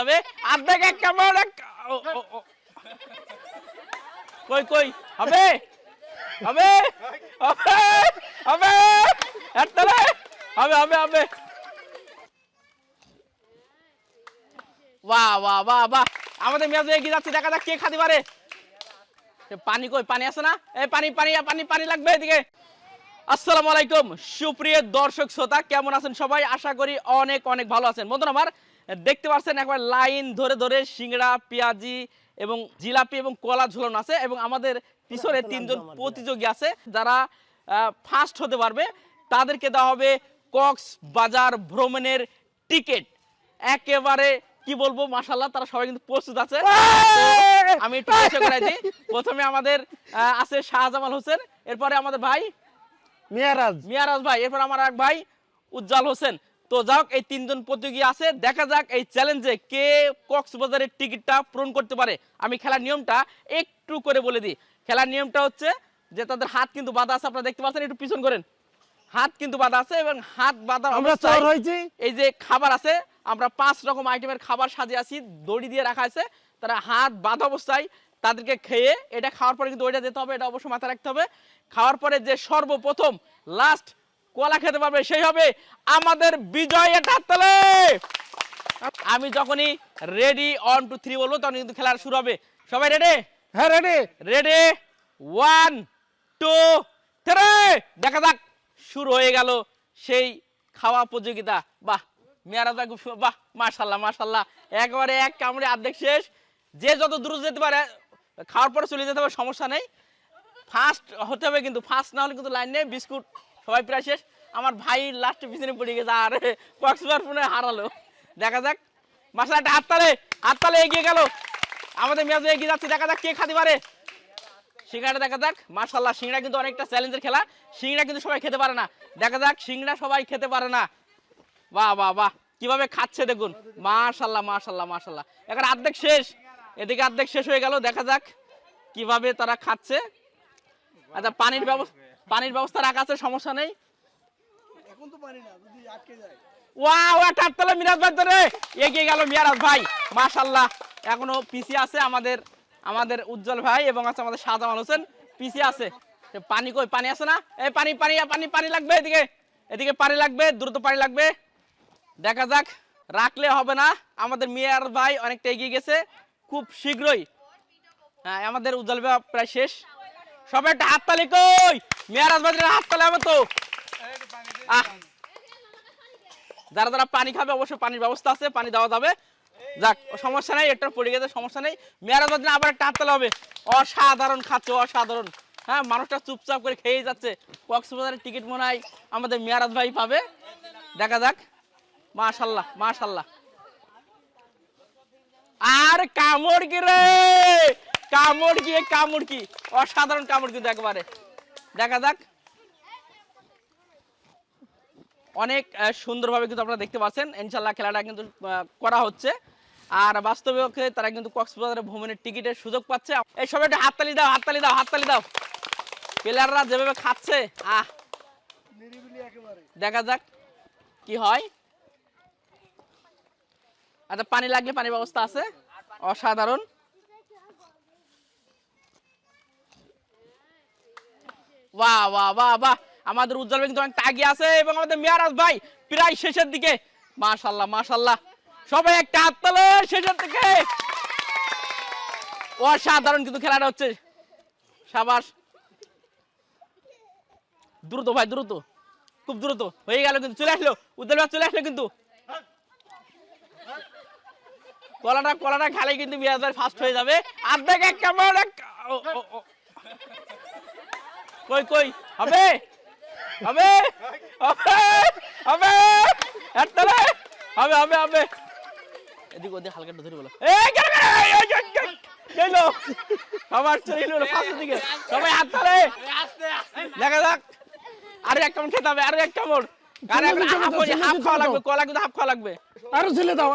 যাবে অর্ধেক এক কামড় কই কই হবে হবে হবে হবে এতলে হবে হবে হবে বাহ বাহ বাহ বাহ আমাদের মেয়াজে এগিয়ে যাচ্ছে দেখা যাক কে খাতে পারে পানি কই পানি আছে না এই পানি পানি পানি পানি লাগবে এদিকে আসসালামু আলাইকুম সুপ্রিয় দর্শক শ্রোতা কেমন আছেন সবাই আশা করি অনেক অনেক ভালো আছেন বন্ধুরা আমার দেখতে পাচ্ছেন একবার লাইন ধরে ধরে সিংড়া পেঁয়াজি এবং জিলাপি এবং কলা ঝুলানো আছে এবং আমাদের পিছনে তিনজন প্রতিযোগী আছে যারা ফার্স্ট হতে পারবে তাদেরকে দেওয়া হবে কক্সবাজার ভ্রমণের টিকিট একেবারে কি বলবো মাশাআল্লাহ তারা সবাই কিন্তু প্রস্তুত আছে আমি একটু পরিচয় করাই দিই প্রথমে আমাদের আছে শাহজামাল হোসেন এরপরে আমাদের ভাই মিয়ারাজ ভাই এরপর আমার এক ভাই উজ্জ্বল হোসেন তো যাক এই তিনজন প্রতিযোগী আছে দেখা যাক এই চ্যালেঞ্জে কে কক্সবাজারের টিকিটটা পূরণ করতে পারে আমি খেলার নিয়মটা একটু করে বলে দিই খেলার নিয়মটা হচ্ছে যে তাদের হাত কিন্তু বাঁধা আছে আপনারা দেখতে পাচ্ছেন একটু পিছন করেন হাত কিন্তু বাঁধা আছে এবং হাত বাঁধা অবস্থায় এই যে খাবার আছে আমরা 5 রকম আইটেমের খাবার সাজিয়ে আছি দড়ি দিয়ে রাখা আছে তারা হাত বাঁধা অবস্থায় তাদেরকে খেয়ে এটা খাওয়ার পরে কিন্তু ওইটা দিতে হবে এটা অবশ্যই মাথায় রাখতে হবে খাওয়ার পরে যে সর্বপ্রথম লাস্ট কলা খেতে পারবে সেই হবে আমাদের বিজয় এটা হাততালি আমি যখনই রেডি 1 2 3 বলবো তখন কিন্তু খেলা শুরু হবে সবাই রেডি হ্যাঁ রেডি রেডি 1 2 3 দেখা যাক শুরু হয়ে গেল সেই খাওয়া প্রতিযোগিতা বাহ মিয়ারাজ ভাই খুব বাহ মাশাআল্লাহ মাশাআল্লাহ একবারে এক কামড়ে অর্ধেক শেষ যে যত দ্রুত যেতে পারে খাওয়ার পরে চলে যেতে হবে সমস্যা নেই ফার্স্ট হতে হবে কিন্তু ফার্স্ট না হলে কিন্তু লাইন নেই বিস্কুট সবাই প্রায় শেষ আমার ভাই লাস্টে পিছনে পড়ে গেছে আর কক্সবাজার ফোনে হারালো দেখা যাক মাশাআল্লাহ একটা হাততালি এগিয়ে গেল আমাদের মেয়াজ এগিয়ে যাচ্ছে দেখা যাক কে খাতে পারে সিংড়াটা দেখা যাক মাশাআল্লাহ সিংড়া কিন্তু অনেকটা চ্যালেঞ্জের খেলা সিংড়া কিন্তু সবাই খেতে পারে না দেখা যাক সিংড়া সবাই খেতে পারে না বাহ বাহ বাহ কিভাবে খাচ্ছে দেখুন মাশাআল্লাহ মাশাআল্লাহ মাশাআল্লাহ এখন অর্ধেক শেষ এদিকে অর্ধেক শেষ হয়ে গেল দেখা যাক কিভাবে তারা খাচ্ছে আচ্ছা পানির ব্যবস্থা রাখা আছে সমস্যা নেই এখন তো পানি না যদি আটকে যায় ওয়াও একটা হাততালি মিরাজ ভাই ধরে এগিয়ে গেল মিরাজ ভাই মাশাআল্লাহ এখনো পিছিয়ে আছে আমাদের উজ্জ্বল ভাই এবং আছে আমাদের শাহজামাল হোসেন পিছিয়ে আছে পানি কই পানি আছে না এই পানি পানি পানি পানি লাগবে এদিকে পানি লাগবে দ্রুত পানি লাগবে দেখা যাক রাখলে হবে না আমাদের মিয়ার ভাই অনেকটা এগিয়ে গেছে খুব শীঘ্রই হ্যাঁ আমাদের উজ্জ্বল ভাই প্রায় শেষ সবাই একটা হাততালি কই মিয়ারাজ ভাইয়ের হাততালি হবে তো যারা যারা পানি খাবে অবশ্যই পানির ব্যবস্থা আছে পানি দেওয়া যাবে যাক সমস্যা নাই একটা পড়ে গেছে সমস্যা নেই মিয়ারাজ ভাই আবার একটা হাততালি হবে অসাধারণ খাচ্ছে অসাধারণ হ্যাঁ মানুষটা চুপচাপ করে খেয়ে যাচ্ছে কক্সবাজারের টিকিট মনে হয় আমাদের মিয়ারাজ ভাই পাবে দেখা যাক মাশাআল্লাহ মাশাআল্লাহ আর কামড় কি অসাধারণ কামড় কিন্তু একবারে দেখা যাক অনেক সুন্দরভাবে কিন্তু আপনারা দেখতে পাচ্ছেন ইনশাআল্লাহ খেলাটা কিন্তু করা হচ্ছে আর বাস্তবে তারা কিন্তু কক্সবাজারে ভ্রমণের টিকিটের সুযোগ পাচ্ছে এই সবাই একটা হাততালি দাও প্লেয়াররা যেভাবে খাচ্ছে নিরিবিলি একেবারে দেখা যাক কি হয় আচ্ছা পানি লাগলে পানির ব্যবস্থা আছে অসাধারণ বাহ বাহ বাহ বাহ আমাদের উজ্জ্বল ভাই কিন্তু অনেক তাগিয়ে আছে এবং আমাদের মিয়ারাজ ভাই প্রায় শেষের দিকে মাশাআল্লাহ মাশাআল্লাহ সবাই একটা হাততালি শেষের দিকে অসাধারণ কিন্তু খেলাটা হচ্ছে শাবাশ দ্রুত ভাই দ্রুত খুব দ্রুত হয়ে গেল কিন্তু চলে আসলো উজ্জ্বল ভাই চলে আসলো কিন্তু কলাটা খালে কিন্তু মিরাজ ভাই ফার্স্ট হয়ে যাবে অর্ধেক এক কামড় কই কই হবে হবে হবে হবে এতলে হবে হবে হবে এদিকে ওদিকে হালকা ধরে বলো এই গেলো সবার চলে গেল ফার্স্ট দিকে সবাই হাত ধরে দেখা যাক আরে এক কামড় খেতে হবে আরে এক কামড় আরে হাফ খাওয়া লাগবে কলা কিন্তু হাফ খাওয়া লাগবে আরো ছেলে দাও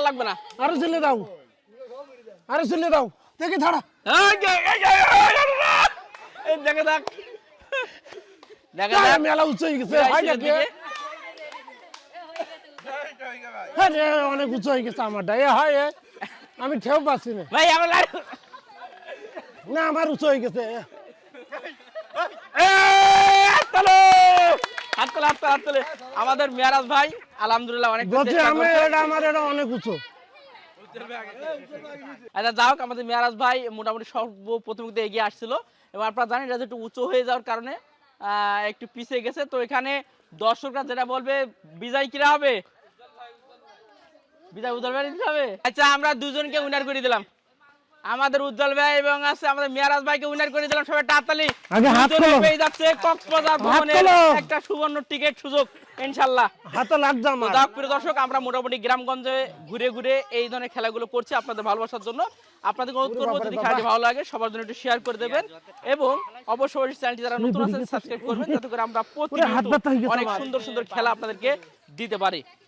লাগবে না আরো ছেলে দাও দেখি থাড়া এই দেখা যাক মেলা উচ্চ হয়ে গেছে হয় নাকি আরে অনেক উঁচু হয়ে গেছে আমারটা এ হয় এ। আমি ঠেউ পাচ্ছি না ভাই আমার না আমার উঁচু হয়ে গেছে হাত তোলে আমাদের মেয়ারাজ ভাই আলহামদুলিল্লাহ অনেক বলছি আমি এটা আমার এটা অনেক উঁচু আচ্ছা যাই হোক আমাদের মেয়ারাজ ভাই মোটামুটি সর্বপ্রথম কিন্তু এগিয়ে আসছিল এবং আপনারা জানেন এটা একটু উঁচু হয়ে যাওয়ার কারণে একটু পিছিয়ে গেছে তো এখানে দর্শকরা যেটা বলবে বিজয় কিরা হবে বিজয় উজ্জ্বল ভাই দিতে হবে আচ্ছা আমরা দুজনকে উইনার করে দিলাম আমাদের উজ্জ্বল ভাই এবং আছে আমাদের মেয়ারাজ ভাইকে উইনার করে দিলাম সবাই তাড়াতাড়ি আগে হাত দুজনে তোলো। পেয়ে যাচ্ছে কক্সবাজার ভ্রমণের তোলো। একটা সুবর্ণ টিকিট সুযোগ ইনশাআল্লাহ হাতে লাগছে তো আমার যাক প্রিয় দর্শক আমরা মোটামুটি গ্রামগঞ্জে ঘুরে ঘুরে এই ধরনের খেলাগুলো করছি আপনাদের ভালোবাসার জন্য আপনাদের অনুরোধ করবো যদি খেলাটি ভালো লাগে সবার জন্য একটু শেয়ার করে দেবেন এবং অবশ্যই চ্যানেলটি যারা নতুন আছেন সাবস্ক্রাইব করবেন যাতে করে আমরা প্রতিনিয়ত হাত ব্যথা হয়ে গেছে অনেক আমার। সুন্দর সুন্দর খেলা আপনাদেরকে দিতে পারি